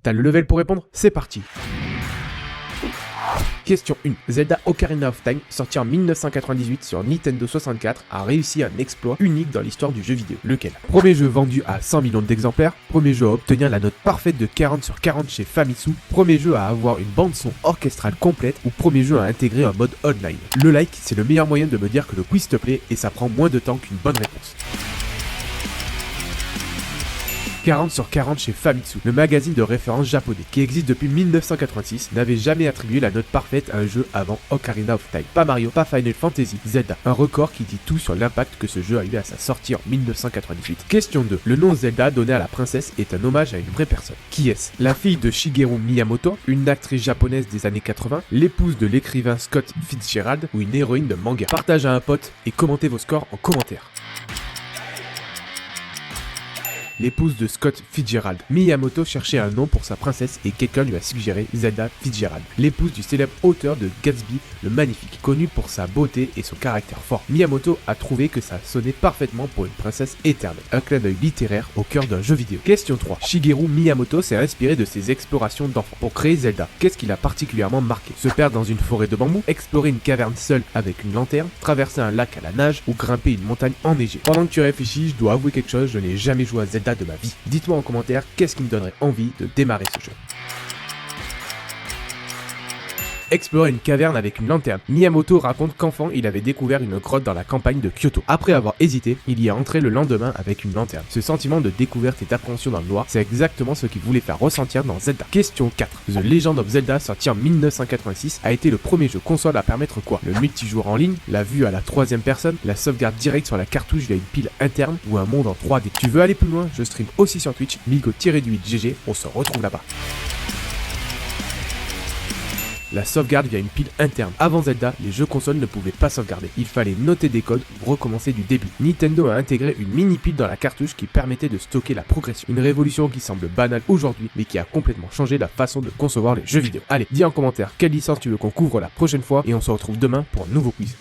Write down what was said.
T'as le level pour répondre? C'est parti. Question 1. Zelda Ocarina of Time, sorti en 1998 sur Nintendo 64, a réussi un exploit unique dans l'histoire du jeu vidéo. Lequel? Premier jeu vendu à 100 millions d'exemplaires, premier jeu à obtenir la note parfaite de 40 sur 40 chez Famitsu, premier jeu à avoir une bande son orchestrale complète ou premier jeu à intégrer un mode online. Le like, c'est le meilleur moyen de me dire que le quiz te plaît et ça prend moins de temps qu'une bonne réponse. 40 sur 40 chez Famitsu, le magazine de référence japonais, qui existe depuis 1986, n'avait jamais attribué la note parfaite à un jeu avant Ocarina of Time. Pas Mario, pas Final Fantasy, Zelda. Un record qui dit tout sur l'impact que ce jeu a eu à sa sortie en 1998. Question 2. Le nom Zelda donné à la princesse est un hommage à une vraie personne. Qui est-ce? La fille de Shigeru Miyamoto, une actrice japonaise des années 80, l'épouse de l'écrivain Scott Fitzgerald ou une héroïne de manga? Partage à un pote et commentez vos scores en commentaire. L'épouse de Scott Fitzgerald. Miyamoto cherchait un nom pour sa princesse et quelqu'un lui a suggéré Zelda Fitzgerald, l'épouse du célèbre auteur de Gatsby le Magnifique, connu pour sa beauté et son caractère fort. Miyamoto a trouvé que ça sonnait parfaitement pour une princesse éternelle, un clin d'œil littéraire au cœur d'un jeu vidéo. Question 3. Shigeru Miyamoto s'est inspiré de ses explorations d'enfants pour créer Zelda. Qu'est-ce qui l'a particulièrement marqué? Se perdre dans une forêt de bambou, explorer une caverne seule avec une lanterne, traverser un lac à la nage ou grimper une montagne enneigée. Pendant que tu réfléchis, je dois avouer quelque chose, je n'ai jamais joué à Zelda de ma vie. Dites-moi en commentaire qu'est-ce qui me donnerait envie de démarrer ce jeu. Explorer une caverne avec une lanterne. Miyamoto raconte qu'enfant, il avait découvert une grotte dans la campagne de Kyoto. Après avoir hésité, il y est entré le lendemain avec une lanterne. Ce sentiment de découverte et d'appréhension dans le noir, c'est exactement ce qu'il voulait faire ressentir dans Zelda. Question 4. The Legend of Zelda, sorti en 1986, a été le premier jeu console à permettre quoi? Le multijoueur en ligne, la vue à la troisième personne, la sauvegarde directe sur la cartouche via une pile interne ou un monde en 3D. Tu veux aller plus loin? Je stream aussi sur Twitch, Migo-8GG, on se retrouve là-bas. La sauvegarde via une pile interne. Avant Zelda, les jeux consoles ne pouvaient pas sauvegarder. Il fallait noter des codes ou recommencer du début. Nintendo a intégré une mini pile dans la cartouche qui permettait de stocker la progression. Une révolution qui semble banale aujourd'hui, mais qui a complètement changé la façon de concevoir les jeux vidéo. Allez, dis en commentaire quelle licence tu veux qu'on couvre la prochaine fois et on se retrouve demain pour un nouveau quiz.